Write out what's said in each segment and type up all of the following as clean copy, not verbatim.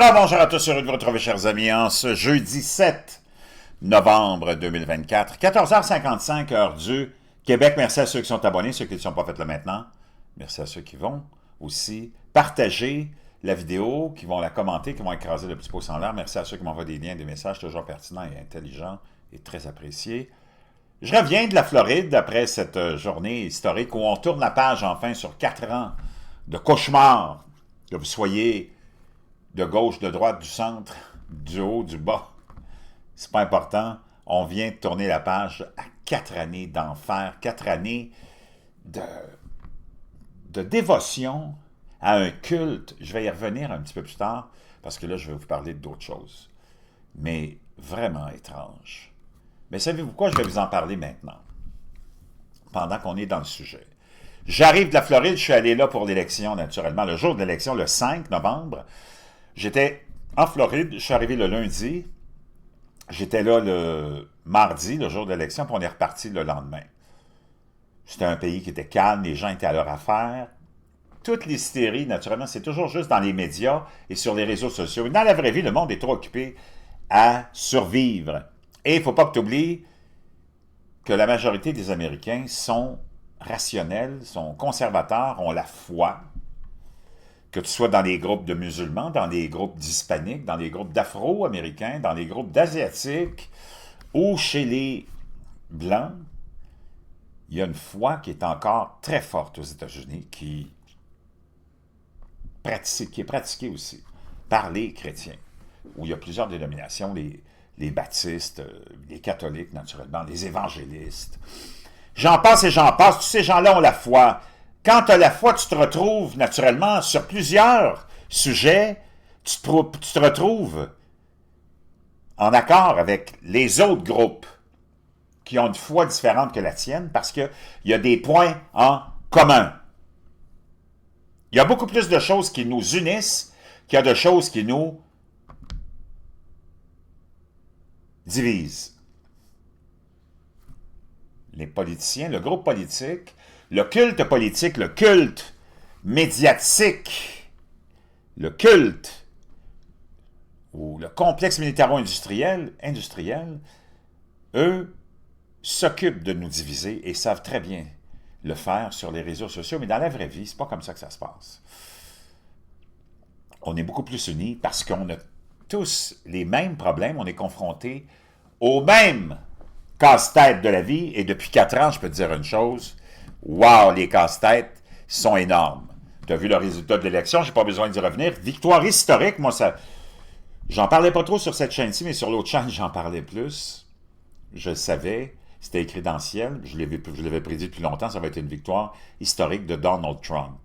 Alors, bonjour à tous, heureux de vous retrouver, chers amis, en ce jeudi 7 novembre 2024, 14h55, heure du Québec. Merci à ceux qui sont abonnés, ceux qui ne sont pas faits là maintenant. Merci à ceux qui vont aussi partager la vidéo, qui vont la commenter, qui vont écraser le petit pouce en l'air. Merci à ceux qui m'envoient des liens, des messages toujours pertinents et intelligents et très appréciés. Je reviens de la Floride après cette journée historique où on tourne la page enfin sur 4 ans de cauchemar, que vous soyez de gauche, de droite, du centre, du haut, du bas. C'est pas important. On vient de tourner la page à 4 années d'enfer, 4 années de dévotion à un culte. Je vais y revenir un petit peu plus tard, parce que là, je vais vous parler d'autres choses. Mais vraiment étrange. Mais savez-vous quoi? Je vais vous en parler maintenant, pendant qu'on est dans le sujet. J'arrive de la Floride, je suis allé là pour l'élection, naturellement. Le jour de l'élection, le 5 novembre, j'étais en Floride, je suis arrivé le lundi, j'étais là le mardi, le jour de l'élection, puis on est reparti le lendemain. C'était un pays qui était calme, les gens étaient à leur affaire. Toute l'hystérie, naturellement, c'est toujours juste dans les médias et sur les réseaux sociaux. Dans la vraie vie, le monde est trop occupé à survivre. Et il ne faut pas que tu oublies que la majorité des Américains sont rationnels, sont conservateurs, ont la foi. Que tu sois dans les groupes de musulmans, dans les groupes d'hispaniques, dans les groupes d'afro-américains, dans les groupes d'asiatiques, ou chez les blancs, il y a une foi qui est encore très forte aux États-Unis, qui est pratiquée aussi par les chrétiens, où il y a plusieurs dénominations, les baptistes, les catholiques naturellement, les évangélistes. J'en passe et j'en passe, tous ces gens-là ont la foi. Quand tu as la foi, tu te retrouves naturellement sur plusieurs sujets, tu te retrouves en accord avec les autres groupes qui ont une foi différente que la tienne parce qu'il y a des points en commun. Il y a beaucoup plus de choses qui nous unissent qu'il y a de choses qui nous divisent. Les politiciens, le groupe politique, le culte médiatique, le culte ou le complexe militaro-industriel, eux s'occupent de nous diviser et savent très bien le faire sur les réseaux sociaux, mais dans la vraie vie, c'est pas comme ça que ça se passe. On est beaucoup plus unis parce qu'on a tous les mêmes problèmes, on est confrontés aux mêmes casse-tête de la vie, et depuis 4 ans, je peux te dire une chose, wow, les casse-têtes sont énormes. Tu as vu le résultat de l'élection, je n'ai pas besoin d'y revenir. Victoire historique, moi, ça... J'en parlais pas trop sur cette chaîne-ci, mais sur l'autre chaîne, j'en parlais plus. Je le savais, c'était écrit dans le ciel, je l'avais prédit depuis longtemps, ça va être une victoire historique de Donald Trump.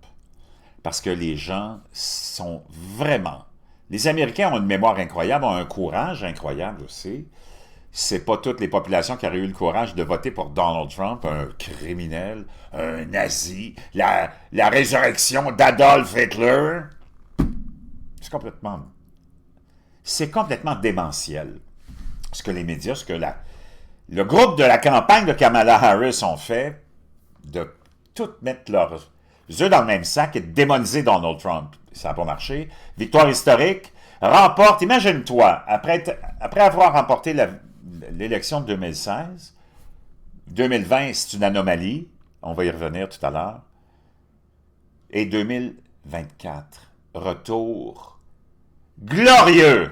Parce que les gens sont vraiment... Les Américains ont une mémoire incroyable, ont un courage incroyable aussi. C'est pas toutes les populations qui auraient eu le courage de voter pour Donald Trump, un criminel, un nazi, la résurrection d'Adolf Hitler. C'est complètement démentiel. Ce que les médias, le groupe de la campagne de Kamala Harris ont fait, de tout mettre leurs œufs dans le même sac et de démoniser Donald Trump. Ça n'a pas marché. Victoire historique, remporte, imagine-toi, après avoir remporté l'élection de 2016, 2020, c'est une anomalie, on va y revenir tout à l'heure, et 2024, retour glorieux,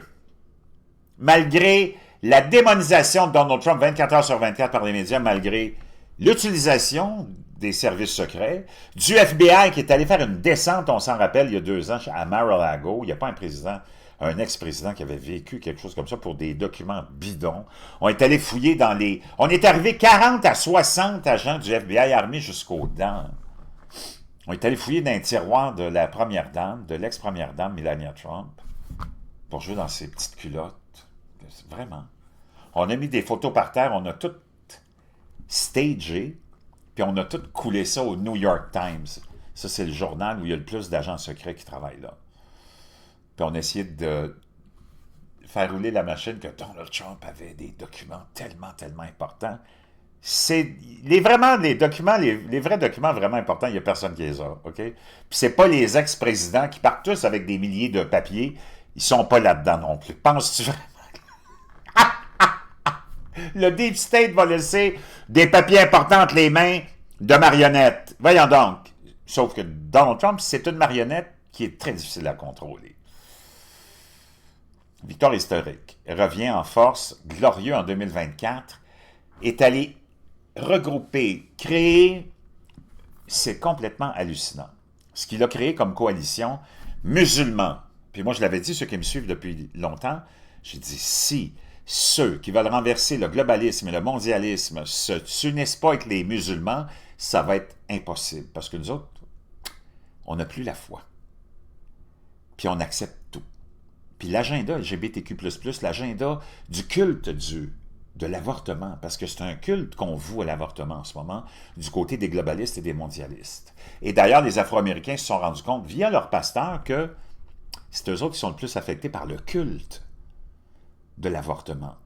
malgré la démonisation de Donald Trump 24 heures sur 24 par les médias, malgré l'utilisation des services secrets, du FBI qui est allé faire une descente, on s'en rappelle, il y a 2 ans, à Mar-a-Lago. Il n'y a pas un ex-président qui avait vécu quelque chose comme ça pour des documents bidons. On est allé fouiller dans les... On est arrivé 40 à 60 agents du FBI armés jusqu'aux dents. On est allé fouiller dans un tiroir de la première dame, de l'ex-première dame, Melania Trump, pour jouer dans ses petites culottes. Vraiment. On a mis des photos par terre, on a tout stagé, puis on a tout coulé ça au New York Times. Ça, c'est le journal où il y a le plus d'agents secrets qui travaillent là. Puis on a essayé de faire rouler la machine que Donald Trump avait des documents tellement, tellement importants. Les vrais documents vraiment importants, il n'y a personne qui les a, OK? Puis c'est pas les ex-présidents qui partent tous avec des milliers de papiers Ils sont pas là-dedans non plus. Penses-tu vraiment? Le Deep State va laisser des papiers importants entre les mains de marionnettes. Voyons donc. Sauf que Donald Trump, c'est une marionnette qui est très difficile à contrôler. Victoire historique. Revient en force, glorieux en 2024, est allé regrouper, créer, c'est complètement hallucinant. Ce qu'il a créé comme coalition, musulmans. Puis moi, je l'avais dit, ceux qui me suivent depuis longtemps, j'ai dit, si ceux qui veulent renverser le globalisme et le mondialisme s'unissent pas avec les musulmans, ça va être impossible. Parce que nous autres, on n'a plus la foi. Puis on accepte tout. Puis l'agenda LGBTQ++, l'agenda du culte de l'avortement, parce que c'est un culte qu'on voue à l'avortement en ce moment, du côté des globalistes et des mondialistes. Et d'ailleurs, les Afro-Américains se sont rendus compte, via leur pasteur, que c'est eux autres qui sont le plus affectés par le culte de l'avortement.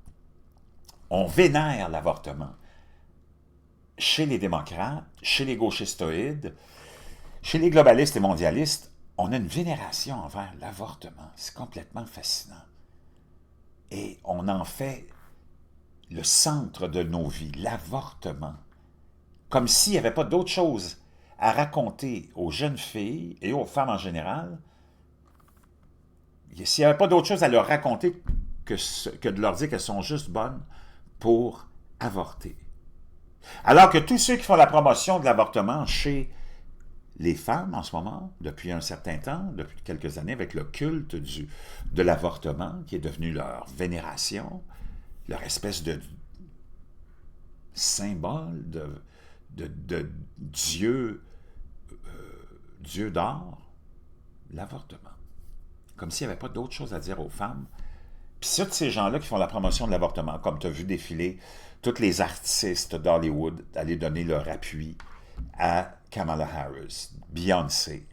On vénère l'avortement. Chez les démocrates, chez les gauchistoïdes, chez les globalistes et mondialistes, on a une vénération envers l'avortement. C'est complètement fascinant. Et on en fait le centre de nos vies, l'avortement. Comme s'il n'y avait pas d'autre chose à raconter aux jeunes filles et aux femmes en général, s'il n'y avait pas d'autre chose à leur raconter que de leur dire qu'elles sont juste bonnes pour avorter. Alors que tous ceux qui font la promotion de l'avortement chez les femmes en ce moment, depuis un certain temps, depuis quelques années, avec le culte de l'avortement, qui est devenu leur vénération, leur espèce de symbole de Dieu, Dieu d'or, l'avortement. Comme s'il n'y avait pas d'autre chose à dire aux femmes. Puis c'est de ces gens-là qui font la promotion de l'avortement, comme tu as vu défiler tous les artistes d'Hollywood aller donner leur appui à Kamala Harris, Beyoncé,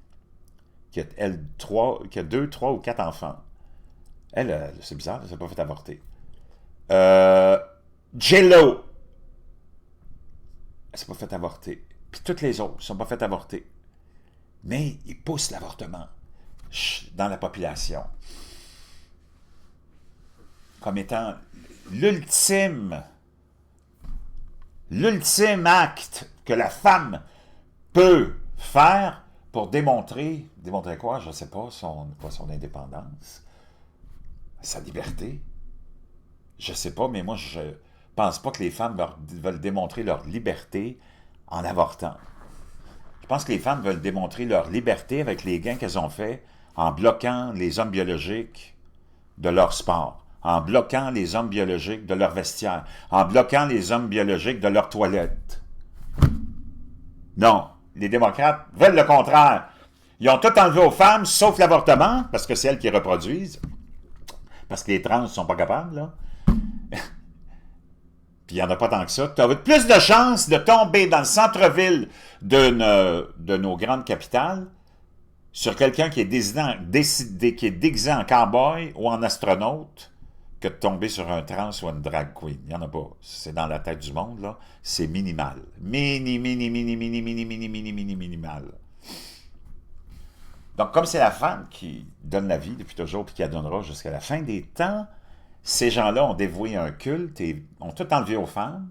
qui a 2, 3 ou 4 enfants. Elle, c'est bizarre, elle ne s'est pas fait avorter. J-Lo, elle ne s'est pas fait avorter. Puis toutes les autres ne sont pas fait avorter. Mais ils poussent l'avortement dans la population comme étant l'ultime acte que la femme peut faire pour démontrer quoi, je ne sais pas, son indépendance, sa liberté. Je ne sais pas, mais moi, je pense pas que les femmes veulent démontrer leur liberté en avortant. Je pense que les femmes veulent démontrer leur liberté avec les gains qu'elles ont faits en bloquant les hommes biologiques de leur sport, en bloquant les hommes biologiques de leur vestiaire, en bloquant les hommes biologiques de leur toilette. Non, les démocrates veulent le contraire. Ils ont tout enlevé aux femmes, sauf l'avortement, parce que c'est elles qui reproduisent, parce que les trans ne sont pas capables, là. Puis il n'y en a pas tant que ça. Tu as plus de chances de tomber dans le centre-ville de nos grandes capitales sur quelqu'un qui est déguisé en cowboy ou en astronaute que de tomber sur un trans ou une drag queen. Il n'y en a pas. C'est dans la tête du monde, là. C'est minimal. Minimal. Donc, comme c'est la femme qui donne la vie depuis toujours et qui la donnera jusqu'à la fin des temps, ces gens-là ont dévoué un culte et ont tout enlevé aux femmes,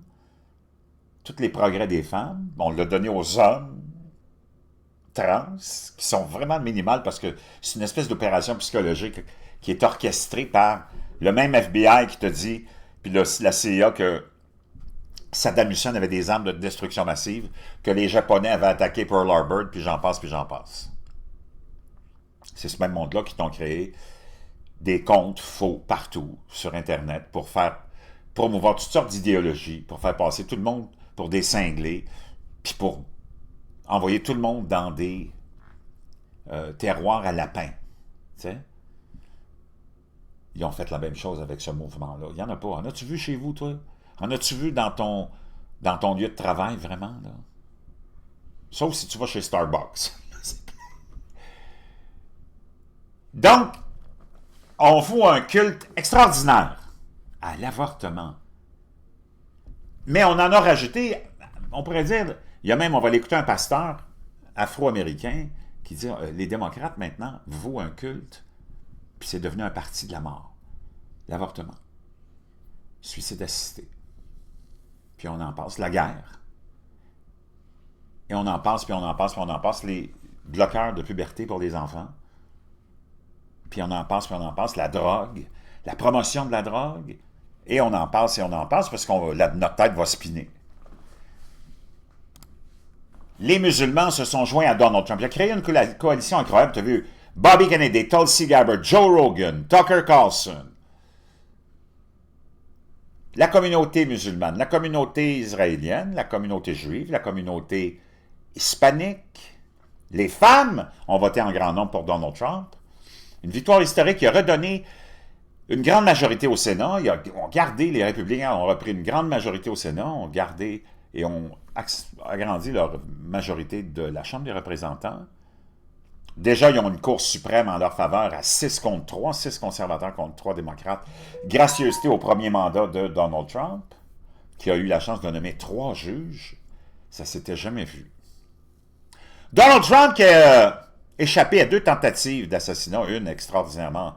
tous les progrès des femmes. On l'a donné aux hommes trans, qui sont vraiment minimales parce que c'est une espèce d'opération psychologique qui est orchestrée par le même FBI qui te dit, puis la CIA, que Saddam Hussein avait des armes de destruction massive, que les Japonais avaient attaqué Pearl Harbor, puis j'en passe, puis j'en passe. C'est ce même monde-là qui t'ont créé des comptes faux partout sur Internet pour faire promouvoir toutes sortes d'idéologies, pour faire passer tout le monde pour des cinglés, puis pour envoyer tout le monde dans des terroirs à lapins. Tu sais? Ils ont fait la même chose avec ce mouvement-là. Il n'y en a pas. En as-tu vu chez vous, toi? En as-tu vu dans ton lieu de travail, vraiment? Là? Sauf si tu vas chez Starbucks. Donc, on voue un culte extraordinaire à l'avortement. Mais on en a rajouté, on pourrait dire, il y a même, on va l'écouter, un pasteur afro-américain qui dit, les démocrates maintenant vouent un culte Puis c'est devenu un parti de la mort. L'avortement. Suicide assisté. Puis on en passe. La guerre. Et on en passe, puis on en passe, puis on en passe. Les bloqueurs de puberté pour les enfants. Puis on en passe, puis on en passe. La drogue. La promotion de la drogue. Et on en passe, et on en passe, parce que notre tête va spinner. Les musulmans se sont joints à Donald Trump. Il a créé une coalition incroyable. Tu as vu Bobby Kennedy, Tulsi Gabbard, Joe Rogan, Tucker Carlson. La communauté musulmane, la communauté israélienne, la communauté juive, la communauté hispanique. Les femmes ont voté en grand nombre pour Donald Trump. Une victoire historique qui a redonné une grande majorité au Sénat. Ils ont gardé, les républicains ont repris une grande majorité au Sénat, ont gardé et ont agrandi leur majorité de la Chambre des représentants. Déjà, ils ont une Cour suprême en leur faveur à 6 contre 3, 6 conservateurs contre 3 démocrates. Gracieuseté au premier mandat de Donald Trump, qui a eu la chance de nommer 3 juges. Ça ne s'était jamais vu. Donald Trump qui a échappé à 2 tentatives d'assassinat, une extraordinairement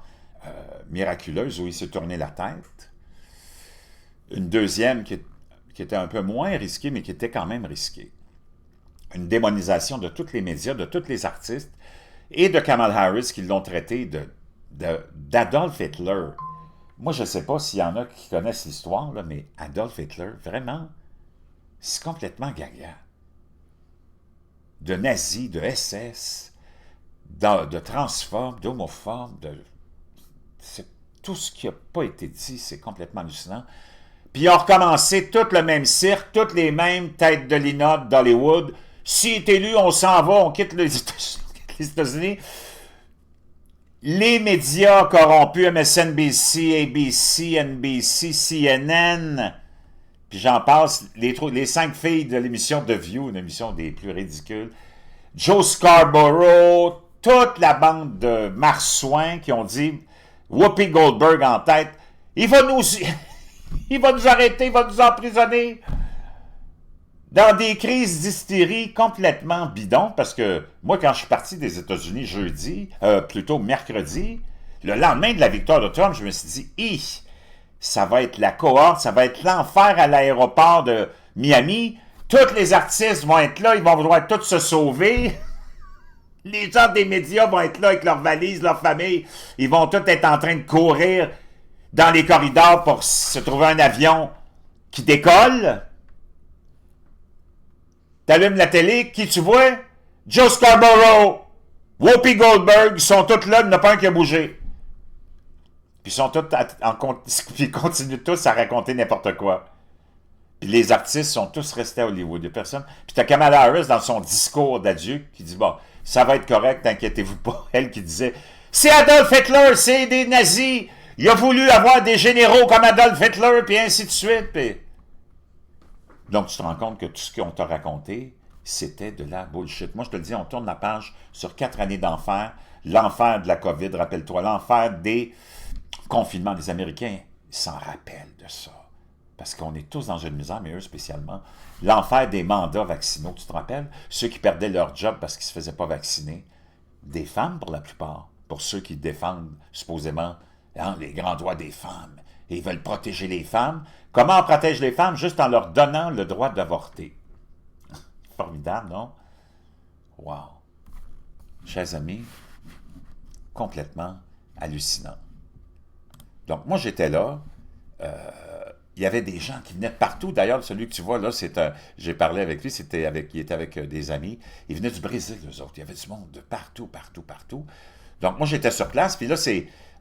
miraculeuse où il s'est tourné la tête. Une deuxième qui était un peu moins risquée, mais qui était quand même risquée. Une démonisation de tous les médias, de tous les artistes, et de Kamala Harris qui l'ont traité d'Adolf Hitler. Moi, je ne sais pas s'il y en a qui connaissent l'histoire, mais Adolf Hitler, vraiment, c'est complètement gaga. De nazis, de SS, de transphobes, d'homophobes, tout ce qui n'a pas été dit, c'est complètement hallucinant. Puis ils ont recommencé tout le même cirque, toutes les mêmes têtes de linotte d'Hollywood. S'il est élu, on s'en va, on quitte les États-Unis. Les médias corrompus, MSNBC, ABC, NBC, CNN, puis j'en passe, les 5 filles de l'émission The View, une émission des plus ridicules, Joe Scarborough, toute la bande de marsouins qui ont dit Whoopi Goldberg en tête, il va nous arrêter, il va nous emprisonner. Dans des crises d'hystérie complètement bidons, parce que moi, quand je suis parti des États-Unis plutôt mercredi, le lendemain de la victoire de Trump, je me suis dit, ça va être la cohorte, ça va être l'enfer à l'aéroport de Miami, tous les artistes vont être là, ils vont vouloir tous se sauver, les gens des médias vont être là avec leurs valises, leurs familles, ils vont tous être en train de courir dans les corridors pour se trouver un avion qui décolle. T'allumes la télé, qui tu vois? Joe Scarborough, Whoopi Goldberg, ils sont tous là, il n'y en a pas un qui a bougé. Puis ils sont tous ils continuent tous à raconter n'importe quoi. Puis les artistes sont tous restés à Hollywood, il y a personne. Puis t'as Kamala Harris dans son discours d'adieu qui dit, bon, ça va être correct, inquiétez-vous pas. Elle qui disait, c'est Adolf Hitler, c'est des nazis, il a voulu avoir des généraux comme Adolf Hitler, puis ainsi de suite, puis... Donc, tu te rends compte que tout ce qu'on t'a raconté, c'était de la bullshit. Moi, je te le dis, on tourne la page sur 4 années d'enfer. L'enfer de la COVID, rappelle-toi, l'enfer des confinements des Américains. Ils s'en rappellent de ça. Parce qu'on est tous dans une misère, mais eux spécialement. L'enfer des mandats vaccinaux, tu te rappelles? Ceux qui perdaient leur job parce qu'ils ne se faisaient pas vacciner. Des femmes, pour la plupart. Pour ceux qui défendent, supposément, les grands droits des femmes. Et ils veulent protéger les femmes. Comment on protège les femmes? Juste en leur donnant le droit d'avorter. Formidable, non? Wow! Chers amis, complètement hallucinant. Donc, moi, j'étais là. Il y avait des gens qui venaient de partout. D'ailleurs, celui que tu vois là, j'ai parlé avec lui, il était avec des amis. Ils venaient du Brésil, eux autres. Il y avait du monde de partout, partout, partout. Donc, moi, j'étais sur place. Puis là,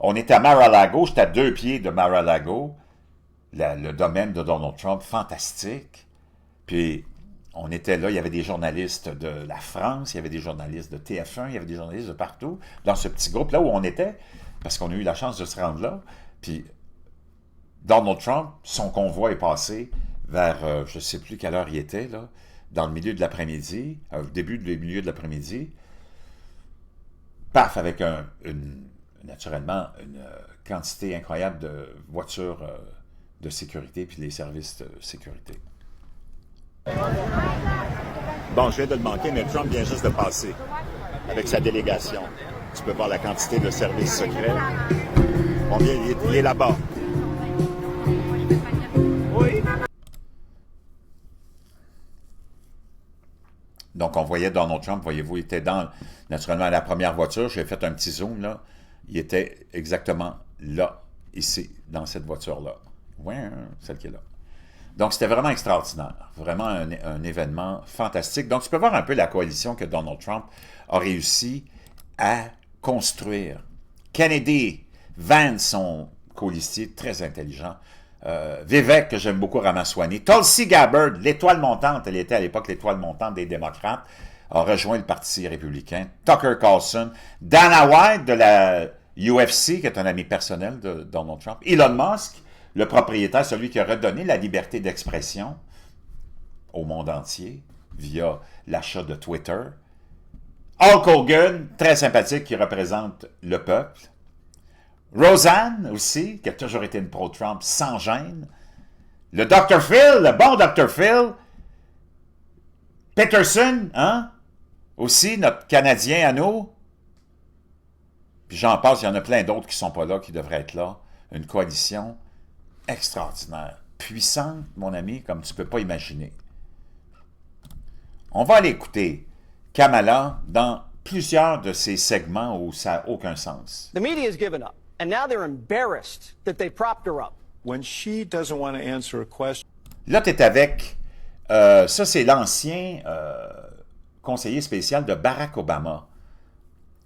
on était à Mar-a-Lago. J'étais à 2 pieds de Mar-a-Lago. Le domaine de Donald Trump, fantastique. Puis, on était là, il y avait des journalistes de la France, il y avait des journalistes de TF1, il y avait des journalistes de partout, dans ce petit groupe-là où on était, parce qu'on a eu la chance de se rendre là. Puis, Donald Trump, son convoi est passé vers, je ne sais plus quelle heure il était, là, dans le milieu de l'après-midi, au début du milieu de l'après-midi. Paf, avec naturellement une quantité incroyable de voitures de sécurité, puis les services de sécurité. Bon, je viens de le manquer, mais Trump vient juste de passer avec sa délégation. Tu peux voir la quantité de services secrets. Il est là-bas. Oui. Donc, on voyait Donald Trump, voyez-vous, il était naturellement, la première voiture. J'ai fait un petit zoom, là. Il était exactement là, ici, dans cette voiture-là. Oui, celle qui est là. Donc, c'était vraiment extraordinaire. Vraiment un événement fantastique. Donc, tu peux voir un peu la coalition que Donald Trump a réussi à construire. Kennedy, Vance, son colistier, très intelligent. Vivek, que j'aime beaucoup, Ramaswamy. Tulsi Gabbard, l'étoile montante, elle était à l'époque l'étoile montante des démocrates, a rejoint le Parti républicain. Tucker Carlson, Dana White de la UFC, qui est un ami personnel de Donald Trump. Elon Musk, le propriétaire, celui qui a redonné la liberté d'expression au monde entier via l'achat de Twitter. Hulk Hogan, très sympathique, qui représente le peuple. Roseanne aussi, qui a toujours été une pro-Trump sans gêne. Le Dr. Phil, le bon Dr. Phil. Peterson, hein? Aussi, notre Canadien à nous. Puis j'en passe, il y en a plein d'autres qui ne sont pas là, qui devraient être là. Une coalition extraordinaire, puissante, mon ami, comme tu ne peux pas imaginer. On va aller écouter Kamala dans plusieurs de ces segments où ça n'a aucun sens. The media has given up, and now they're embarrassed that they propped her up. When she doesn't want to answer a question. Là, tu es avec, ça c'est l'ancien conseiller spécial de Barack Obama,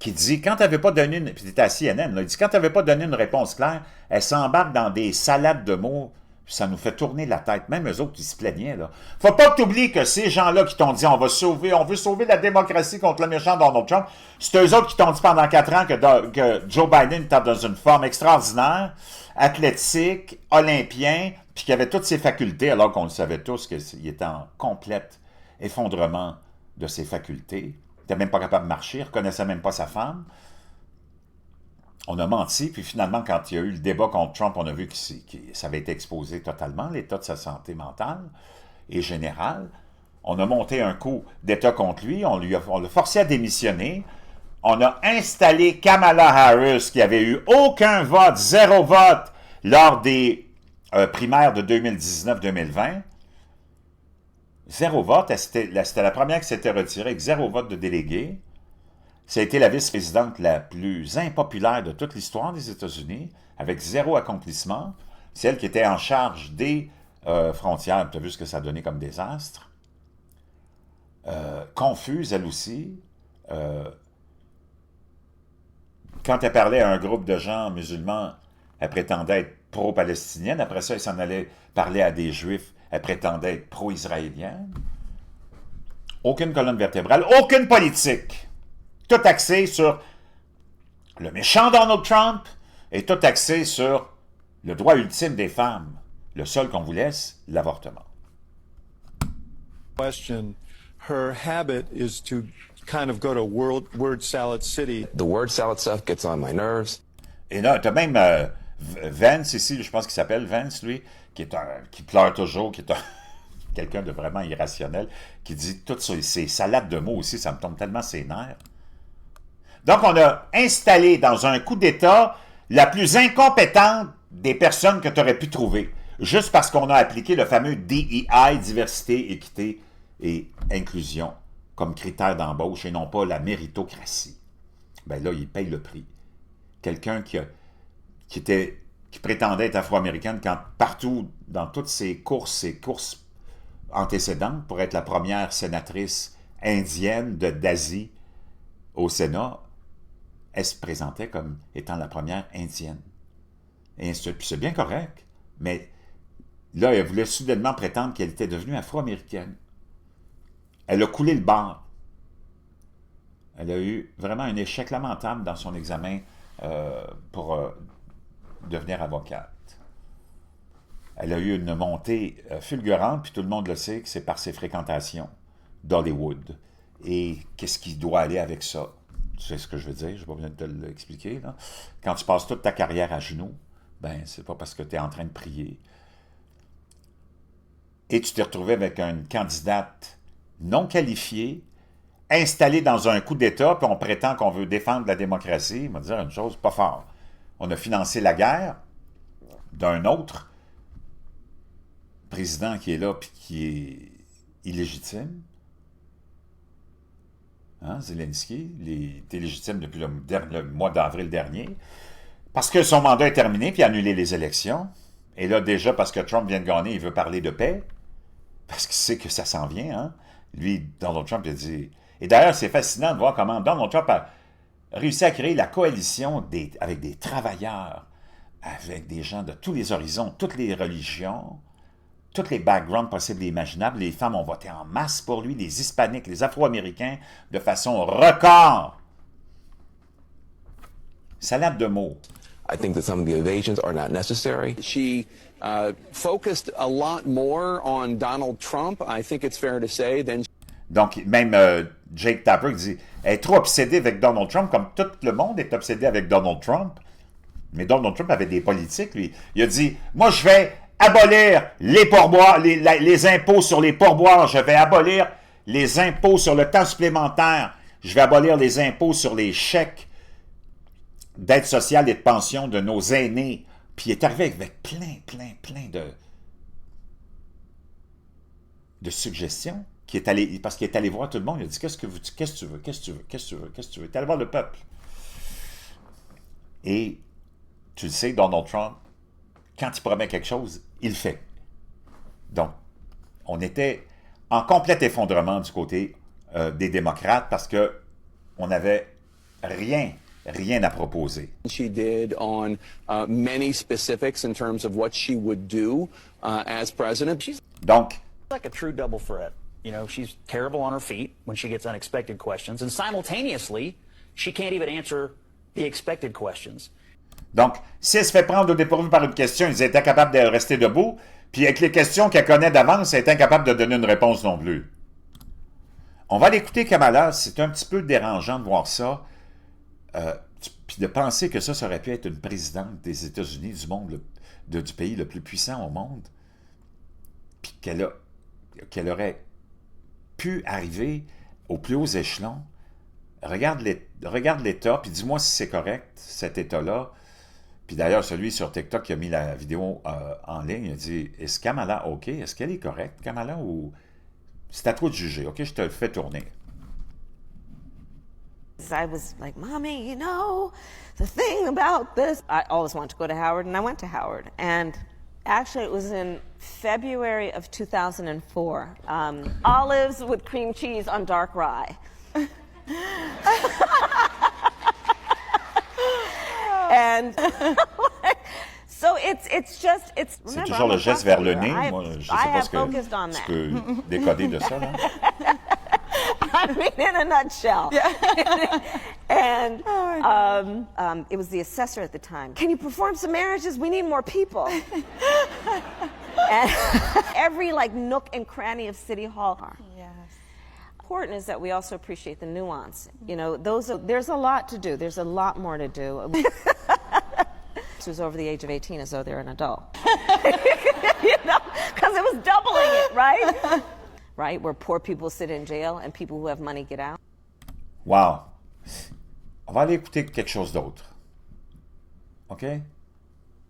qui dit, quand tu n'avais pas donné une... Puis tu étais à CNN, là, il dit, quand tu n'avais pas donné une réponse claire, elle s'embarque dans des salades de mots, puis ça nous fait tourner la tête. Même eux autres, ils se plaignaient, là. Faut pas que tu oublies que ces gens-là qui t'ont dit, on veut sauver la démocratie contre le méchant Donald Trump, c'est eux autres qui t'ont dit pendant 4 ans que Joe Biden était dans une forme extraordinaire, athlétique, olympien, puis qu'il avait toutes ses facultés, alors qu'on le savait tous qu'il était en complet effondrement de ses facultés. Il n'était même pas capable de marcher, il ne reconnaissait même pas sa femme. On a menti, puis finalement, quand il y a eu le débat contre Trump, on a vu que ça avait été exposé totalement, l'état de sa santé mentale et générale. On a monté un coup d'État contre lui, on l'a forcé à démissionner. On a installé Kamala Harris, qui avait eu aucun vote, 0 vote, lors des primaires de 2019-2020. 0 vote, c'était la première qui s'était retirée avec 0 vote de délégués. Ça a été la vice-présidente la plus impopulaire de toute l'histoire des États-Unis, avec 0 accomplissement. C'est elle qui était en charge des frontières. Tu as vu ce que ça a donné comme désastre. Confuse, elle aussi. Quand elle parlait à un groupe de gens musulmans, elle prétendait être pro-palestinienne. Après ça, elle s'en allait parler à des juifs. Elle prétendait être pro-israélienne. Aucune colonne vertébrale, aucune politique. Tout axé sur le méchant Donald Trump et tout axé sur le droit ultime des femmes. Le seul qu'on vous laisse, l'avortement. Question. Her habit is to kind of go to word salad city. The word salad stuff gets on my nerves. Et là, tu as même Vance ici, je pense qu'il s'appelle Vance, lui, qui pleure toujours, qui est quelqu'un de vraiment irrationnel, qui dit toutes ces salades de mots aussi, ça me tombe tellement ses nerfs. Donc, on a installé dans un coup d'État la plus incompétente des personnes que tu aurais pu trouver, juste parce qu'on a appliqué le fameux DEI, diversité, équité et inclusion, comme critère d'embauche, et non pas la méritocratie. Bien là, il paye le prix. Quelqu'un qui prétendait être afro-américaine quand partout, dans toutes ses courses antécédentes, pour être la première sénatrice indienne d'Asie au Sénat, elle se présentait comme étant la première indienne. Et puis c'est bien correct, mais là, elle voulait soudainement prétendre qu'elle était devenue afro-américaine. Elle a coulé le bar. Elle a eu vraiment un échec lamentable dans son examen pour devenir avocate. Elle a eu une montée fulgurante, puis tout le monde le sait que c'est par ses fréquentations d'Hollywood. Et qu'est-ce qui doit aller avec ça? Tu sais ce que je veux dire? Je n'ai pas besoin de te l'expliquer. Là. Quand tu passes toute ta carrière à genoux, ben c'est pas parce que tu es en train de prier. Et tu t'es retrouvé avec une candidate non qualifiée, installé dans un coup d'État, puis on prétend qu'on veut défendre la démocratie. On va dire une chose, pas fort. On a financé la guerre d'un autre président qui est là, puis qui est illégitime. Hein, Zelensky, il était légitime depuis le mois d'avril dernier, parce que son mandat est terminé, puis annulé les élections. Et là, déjà, parce que Trump vient de gagner, il veut parler de paix, parce qu'il sait que ça s'en vient. Hein? Lui, Donald Trump, il a dit... Et d'ailleurs, c'est fascinant de voir comment Donald Trump a réussi à créer la coalition avec des travailleurs, avec des gens de tous les horizons, toutes les religions, tous les backgrounds possibles et imaginables. Les femmes ont voté en masse pour lui, les Hispaniques, les Afro-Américains, de façon record. Salade de mots. I think that some of the evasions are not necessary. She focused a lot more on Donald Trump, I think it's fair to say, than... Donc, même Jake Tapper dit « Elle est trop obsédée avec Donald Trump, comme tout le monde est obsédé avec Donald Trump. » Mais Donald Trump avait des politiques, lui. Il a dit « Moi, je vais abolir les pourboires, les impôts sur les pourboires. Je vais abolir les impôts sur le temps supplémentaire. Je vais abolir les impôts sur les chèques d'aide sociale et de pension de nos aînés. » Puis il est arrivé avec plein de suggestions. Parce qu'il est allé voir tout le monde. Il a dit « Qu'est-ce que tu veux? Qu'est-ce que tu veux? Qu'est-ce que tu veux? Qu'est-ce que tu veux? » Il est allé voir le peuple. Et tu le sais, Donald Trump, quand il promet quelque chose, il le fait. Donc, on était en complet effondrement du côté des démocrates parce qu'on n'avait rien à proposer. She did on many specifics in terms of what she would do as president. She's Donc, like a true double threat. You know, she's terrible on her feet when she gets unexpected questions, and simultaneously, she can't even answer the expected questions. Donc, si elle se fait prendre au dépourvu par une question, elle est incapable de rester debout, puis avec les questions qu'elle connaît d'avance, elle est incapable de donner une réponse non plus. On va l'écouter, Kamala. C'est un petit peu dérangeant de voir ça, puis de penser que ça aurait pu être une présidente des États-Unis, du monde, du pays le plus puissant au monde, puis qu'elle aurait pu arriver aux plus hauts échelons. Regarde l'État, puis dis-moi si c'est correct, cet État-là. Puis d'ailleurs, celui sur TikTok qui a mis la vidéo en ligne, il a dit « Est-ce Kamala OK? Est-ce qu'elle est correcte, Kamala? Ou c'est à toi de juger. OK, je te le fais tourner. » I was like, Mommy, you know, the thing about this. I always wanted to go to Howard, and I went to Howard. And actually, it was in February of 2004. Olives with cream cheese on dark rye. And so it's just. C'est toujours le geste vers le nez. Moi, je ne sais pas ce que tu peux décoder de ça. Là. I mean, in a nutshell. And it was the assessor at the time. Can you perform some marriages? We need more people. And every nook and cranny of City Hall. Yes. Important is that we also appreciate the nuance. You know, there's a lot to do. There's a lot more to do. Who's over the age of 18 as though they're an adult. You know, because it was doubling it, right? Right, where poor people sit in jail and people who have money get out. Wow. On va aller écouter quelque chose d'autre. OK?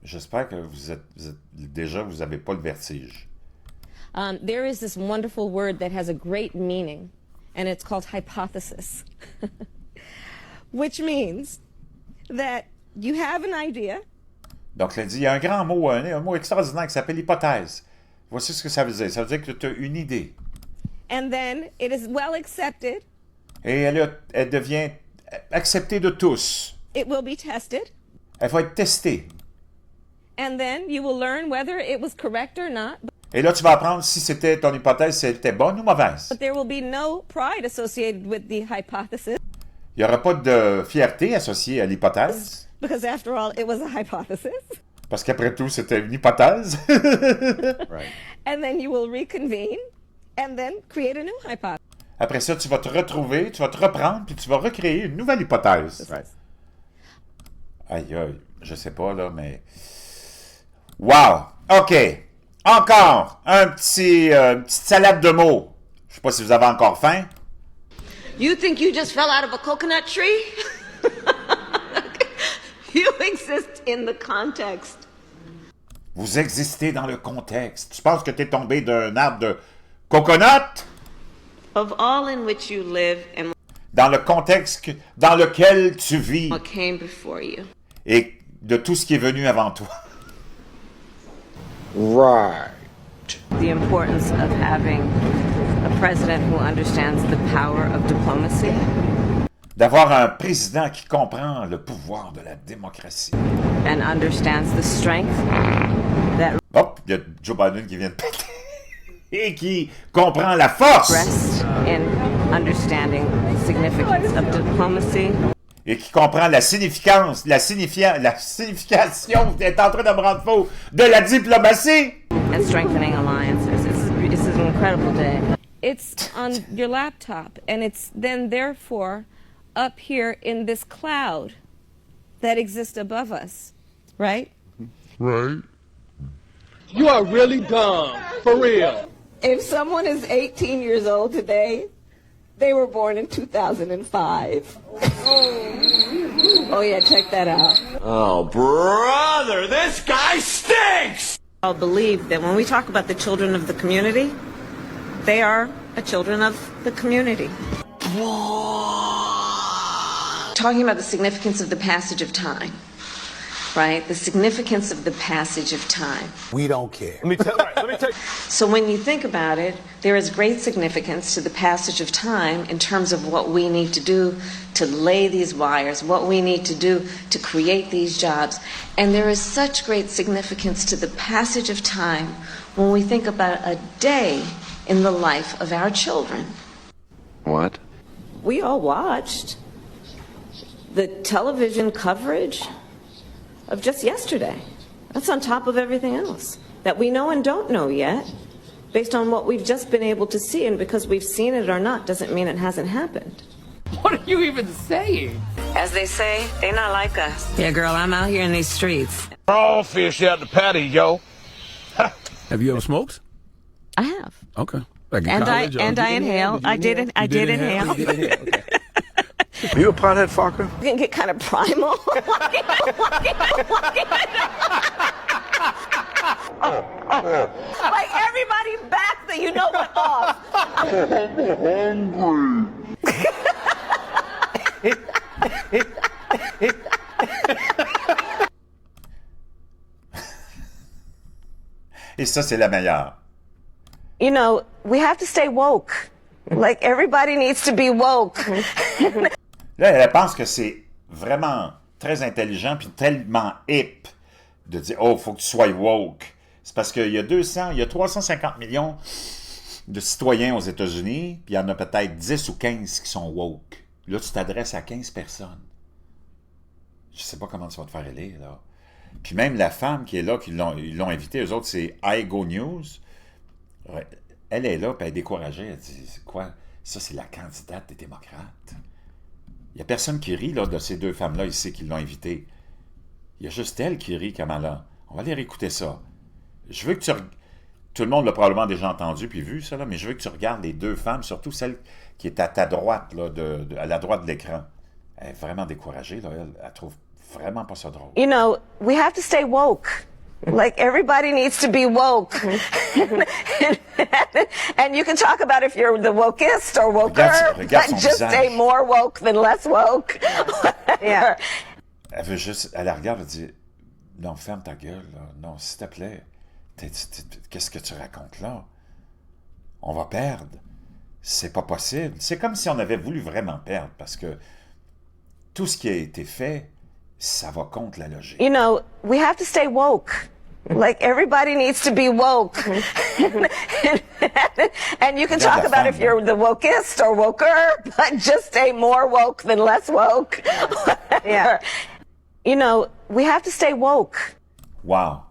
J'espère que vous n'avez pas le vertige. There is this wonderful word that has a great meaning, and it's called hypothesis, which means that you have an idea. Donc, elle dit, il y a un grand mot, un mot extraordinaire qui s'appelle hypothèse. Voici ce que ça veut dire. Ça veut dire que tu as une idée. And then it is well accepted. Et elle devient acceptée de tous. It will be tested. Elle va être testée. And then you will learn whether it was correct or not. Et là, tu vas apprendre si c'était ton hypothèse, si elle était bonne ou mauvaise. But there will be no pride associated with the hypothesis. Il n'y aura pas de fierté associée à l'hypothèse. Because after all, it was a hypothesis. Parce qu'après tout, c'était une hypothèse. Right. And then you will reconvene and then create a new hypothesis. Après ça, tu vas te retrouver, tu vas te reprendre, puis tu vas recréer une nouvelle hypothèse. Right. Aïe, aïe, je sais pas, là, mais... Wow! OK. Encore une petite salade de mots. Je sais pas si vous avez encore faim. You think you just fell out of a coconut tree? You exist in the context. Vous existez dans le contexte. Tu penses que tu es tombé d'un arbre de coconut? Of all in which you live and Dans le contexte dans lequel tu vis what came before you. et de tout ce qui est venu avant toi. The importance of having a president who understands the power of diplomacy. D'avoir un président qui comprend le pouvoir de la démocratie. And understands the strength that Hop, il y a Joe Biden qui vient de péter. Et qui comprend la force. rests in understanding the significance of diplomacy. Et qui comprend la signification, la signification, est en train de me rendre faux, de la diplomatie. And strengthening alliances. This is an incredible day. It's on your laptop, and it's then therefore up here in this cloud that exists above us, right? You are really dumb, for real. If someone is 18 years old today, they were born in 2005. Oh yeah, check that out. Oh, brother, this guy stinks! I'll believe that when we talk about the children of the community, they are the children of the community. Talking about the significance of the passage of time, right? The significance of the passage of time. We don't care. Let me tell you. So when you think about it, there is great significance to the passage of time in terms of what we need to do to lay these wires, what we need to do to create these jobs. And there is such great significance to the passage of time when we think about a day in the life of our children. What? We all watched the television coverage of just yesterday. That's on top of everything else that we know and don't know yet, based on what we've just been able to see. And because we've seen it or not doesn't mean it hasn't happened. What are you even saying? As they say, they not like us. Yeah, girl, I'm out here in these streets. All fish out the patty, yo. Have you ever smoked? I have. Okay. Like in And college, I inhale. I did inhale. You did inhale? Okay. Are you a pothead, fucker? You can get kind of primal. Like everybody back that you know went off. Et ça, c'est la meilleure. You know, we have to stay woke. Like everybody needs to be woke. Là, elle pense que c'est vraiment très intelligent puis tellement hip de dire « Oh, faut que tu sois woke ». C'est parce qu'il y a 350 millions de citoyens aux États-Unis, puis il y en a peut-être 10 ou 15 qui sont woke. Là, tu t'adresses à 15 personnes. Je sais pas comment tu vas te faire élire, là. Puis même la femme qui est là, ils l'ont invitée, eux autres, c'est iGo News. Ouais, elle est là, puis elle est découragée. Elle dit, c'est quoi? Ça, c'est la candidate des démocrates. Il n'y a personne qui rit là, de ces deux femmes-là ici qui l'ont invitée. Il y a juste elle qui rit, Kamala. On va aller réécouter ça. Je veux que tu... Tout le monde l'a probablement déjà entendu puis vu, ça, là, mais je veux que tu regardes les deux femmes, surtout celle qui est à ta droite, là, à la droite de l'écran. Elle est vraiment découragée, là. Elle trouve vraiment pas ça drôle. You know, we have to stay woke. Like everybody needs to be woke. And you can talk about if you're the wokest or woker, regarde son but just visage. stay more woke than less woke. Yeah. Elle veut juste... Elle la regarde et dit, non, ferme ta gueule, là. Non, s'il te plaît. Qu'est-ce que tu racontes là? On va perdre. C'est pas possible. C'est comme si on avait voulu vraiment perdre, parce que tout ce qui a été fait, ça va contre la logique. You know, we have to stay woke. Like everybody needs to be woke. And you can talk about if you're the wokest or woker, but just stay more woke than less woke. Yeah. You know, we have to stay woke. Wow!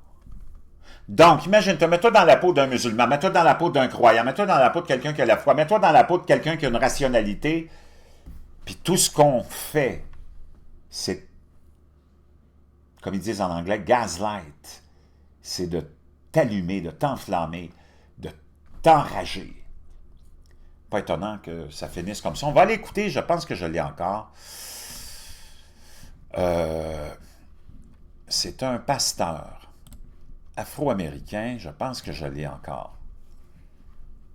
Donc, imagine-toi, mets-toi dans la peau d'un musulman, mets-toi dans la peau d'un croyant, mets-toi dans la peau de quelqu'un qui a la foi, mets-toi dans la peau de quelqu'un qui a une rationalité, puis tout ce qu'on fait, c'est, comme ils disent en anglais, gaslight. C'est de t'allumer, de t'enflammer, de t'enrager. Pas étonnant que ça finisse comme ça. On va l'écouter, je pense que je l'ai encore. C'est un pasteur afro-américain, je pense que je l'ai encore.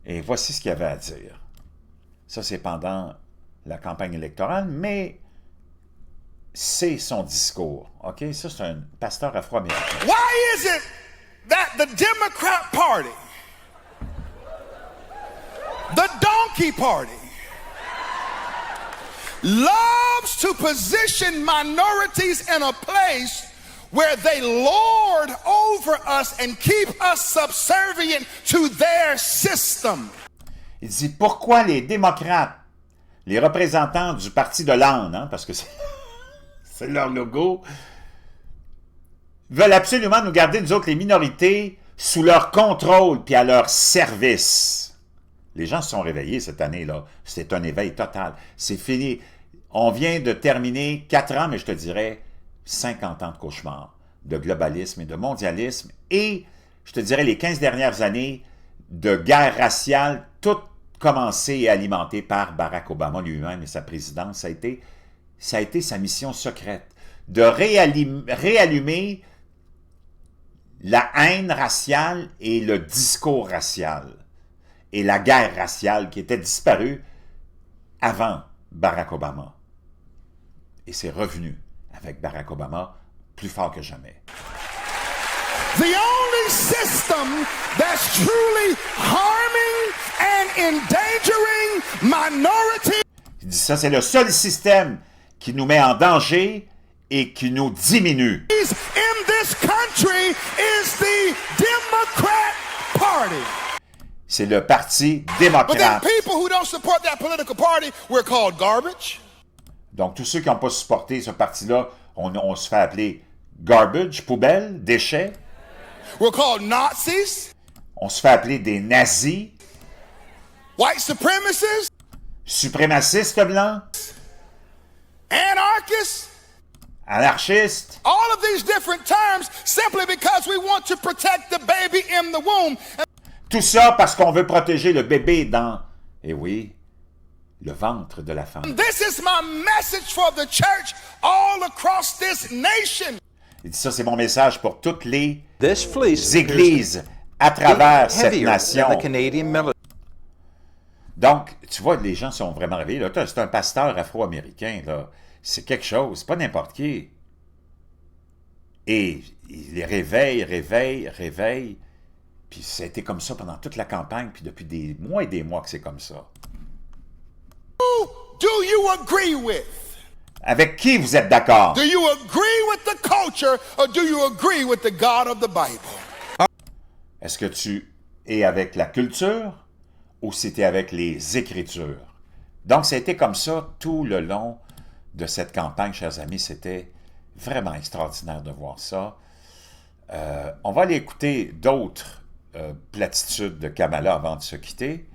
Et voici ce qu'il avait à dire. Ça, c'est pendant la campagne électorale, mais c'est son discours. OK? Ça, c'est un pasteur afro-américain. Why is it that the Democrat Party, the Donkey Party, loves to position minorities in a place where they lord over us and keep us subservient to their system? Il dit, pourquoi les démocrates, les représentants du parti de l'âne, hein, parce que c'est leur logo, veulent absolument nous garder, nous autres, les minorités, sous leur contrôle puis à leur service. Les gens se sont réveillés cette année-là. C'est un éveil total. C'est fini. On vient de terminer 4 ans, mais je te dirais 50 ans de cauchemar, de globalisme et de mondialisme. Et, je te dirais, les 15 dernières années de guerre raciale, toutes commencées et alimentées par Barack Obama lui-même et sa présidence. Ça a été sa mission secrète, de réallumer la haine raciale et le discours racial et la guerre raciale qui était disparue avant Barack Obama. Et c'est revenu avec Barack Obama plus fort que jamais. The only system that's truly harming and endangering minorities. Il dit ça, c'est le seul système qui nous met en danger et qui nous diminue. In this country is the Democrat Party. C'est le Parti But then démocrate. people who don't support that political party, we're called garbage. Donc, tous ceux qui n'ont pas supporté ce parti-là, on se fait appeler garbage, poubelle, déchets. We're called Nazis, On se fait appeler des nazis, white supremacists, suprémacistes blancs, anarchists, anarchistes. all of these different terms simply because we want to protect the baby in the womb. Tout ça parce qu'on veut protéger le bébé dans, eh oui, le ventre de la femme. This is my message for the church all across this nation. Il dit ça, c'est mon message pour toutes les This fleece églises à travers cette heavier nation. than the Canadian military. Donc, tu vois, les gens sont vraiment réveillés. Là, c'est un pasteur afro-américain, là. C'est quelque chose, c'est pas n'importe qui. Et il les réveille. Puis ça a été comme ça pendant toute la campagne, puis depuis des mois et des mois que c'est comme ça. Who do you agree with? Avec qui vous êtes d'accord? Do you agree with the culture or do you agree with the God of the Bible? Est-ce que tu es avec la culture ou c'était avec les Écritures? Donc, ça a été comme ça tout le long de cette campagne, chers amis. C'était vraiment extraordinaire de voir ça. On va aller écouter d'autres platitudes de Kamala avant de se quitter.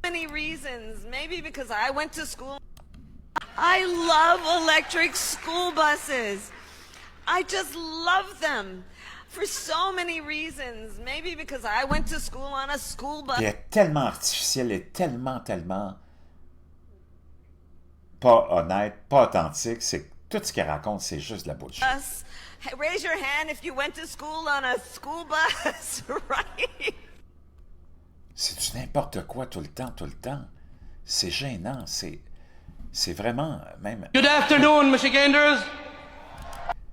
Many reasons. Maybe because I went to school. I love electric school buses. I just love them for so many reasons. Maybe because I went to school on a school bus. Elle est tellement artificielle, elle est tellement pas honnête, pas authentique. C'est tout ce qu'elle raconte, c'est juste de la bullshit. Raise your hand if you went to school on a school bus, right? C'est du n'importe quoi tout le temps. C'est gênant, c'est vraiment même... Good afternoon, Michiganders.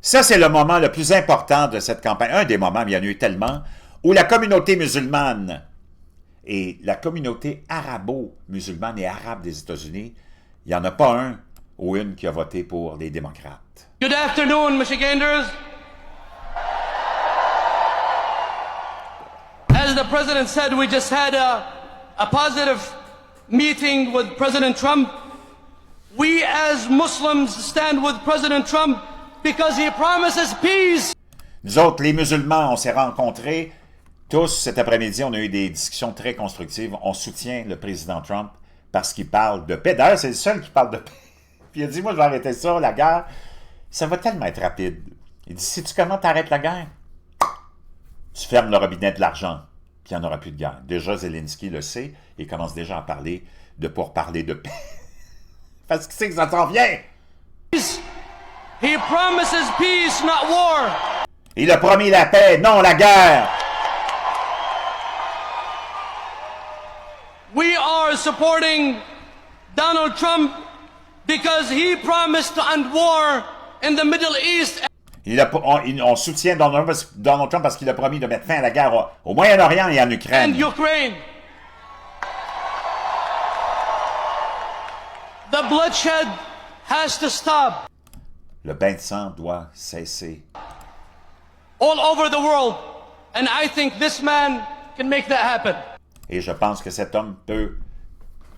Ça, c'est le moment le plus important de cette campagne. Un des moments, mais il y en a eu tellement, où la communauté musulmane et la communauté arabo-musulmane et arabe des États-Unis, il n'y en a pas un ou une qui a voté pour les démocrates. Good afternoon, Michiganders. As the president said, we just had a positive meeting with President Trump. We as Muslims stand with President Trump because he promises peace. Nous autres, les musulmans, on s'est rencontrés tous cet après-midi. On a eu des discussions très constructives. On soutient le président Trump parce qu'il parle de paix. D'ailleurs, c'est le seul qui parle de paix. Puis il a dit, moi, je vais arrêter ça, la guerre. Ça va tellement être rapide. Il dit, sais-tu comment t'arrêtes la guerre? Tu fermes le robinet de l'argent. qu'il n'y en aura plus de guerre. Déjà, Zelensky le sait et commence déjà à parler de pourparler de paix. Parce qu'il sait que ça s'en vient. He promises peace, not war. Il a promis la paix, non la guerre. We are supporting Donald Trump because he promised to end war in the Middle East. On soutient Donald Trump parce qu'il a promis de mettre fin à la guerre au Moyen-Orient et en Ukraine. And Ukraine. The bloodshed has to stop. Le bain de sang doit cesser. All over the world. And I think this man can make that happen. Et je pense que cet homme peut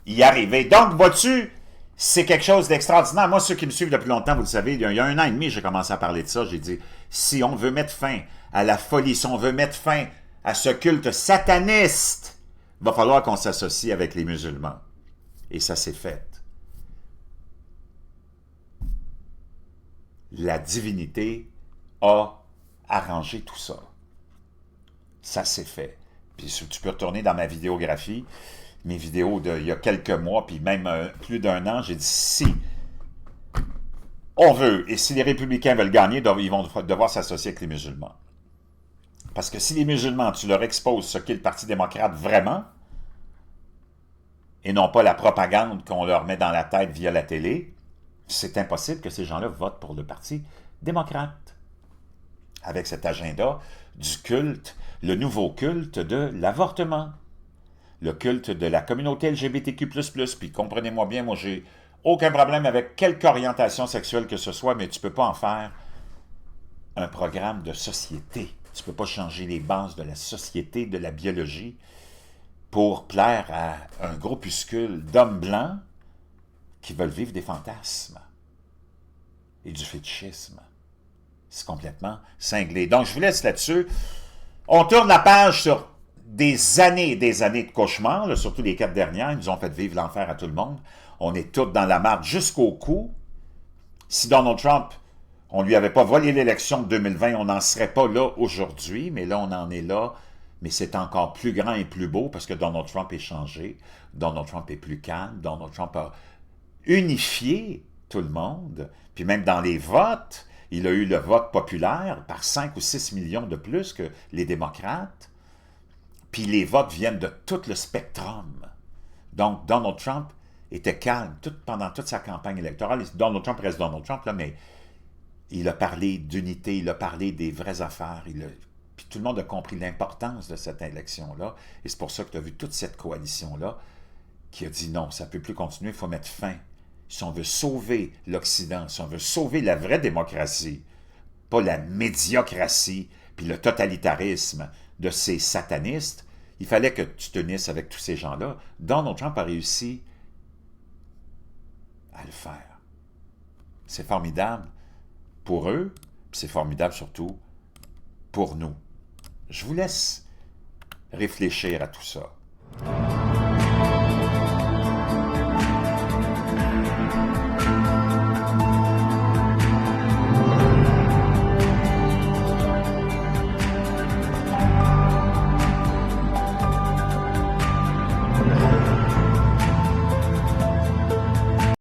y arriver. Donc, vois-tu, c'est quelque chose d'extraordinaire. Moi, ceux qui me suivent depuis longtemps, vous le savez, il y a 1 an et demi, j'ai commencé à parler de ça. J'ai dit, si on veut mettre fin à la folie, si on veut mettre fin à ce culte sataniste, il va falloir qu'on s'associe avec les musulmans. Et ça s'est fait. La divinité a arrangé tout ça. Ça s'est fait. Puis si tu peux retourner dans ma vidéographie, mes vidéos d'il y a quelques mois, puis même plus d'1 an, j'ai dit si on veut, et si les républicains veulent gagner, ils vont devoir s'associer avec les musulmans. Parce que si les musulmans, tu leur exposes ce qu'est le Parti démocrate vraiment, et non pas la propagande qu'on leur met dans la tête via la télé, c'est impossible que ces gens-là votent pour le Parti démocrate. Avec cet agenda du culte, le nouveau culte de l'avortement, le culte de la communauté LGBTQ++, puis comprenez-moi bien, moi j'ai aucun problème avec quelque orientation sexuelle que ce soit, mais tu ne peux pas en faire un programme de société. Tu ne peux pas changer les bases de la société, de la biologie, pour plaire à un groupuscule d'hommes blancs qui veulent vivre des fantasmes et du fétichisme. C'est complètement cinglé. Donc, je vous laisse là-dessus. On tourne la page sur des années de cauchemars, là, surtout les 4 dernières. Ils nous ont fait vivre l'enfer à tout le monde. On est tous dans la marde jusqu'au cou. Si Donald Trump, on ne lui avait pas volé l'élection de 2020, on n'en serait pas là aujourd'hui, mais là, on en est là. Mais c'est encore plus grand et plus beau parce que Donald Trump est changé. Donald Trump est plus calme. Donald Trump a unifié tout le monde. Puis même dans les votes, il a eu le vote populaire par 5 ou 6 millions de plus que les démocrates. Puis les votes viennent de tout le spectrum. Donc Donald Trump était calme pendant toute sa campagne électorale. Donald Trump reste Donald Trump, là, mais il a parlé d'unité, il a parlé des vraies affaires. Puis tout le monde a compris l'importance de cette élection-là. Et c'est pour ça que tu as vu toute cette coalition-là qui a dit non, ça ne peut plus continuer, il faut mettre fin. Si on veut sauver l'Occident, si on veut sauver la vraie démocratie, pas la médiocratie, puis le totalitarisme de ces satanistes, il fallait que tu tenisses avec tous ces gens-là. Donald Trump a réussi à le faire. C'est formidable pour eux, puis c'est formidable surtout pour nous. Je vous laisse réfléchir à tout ça.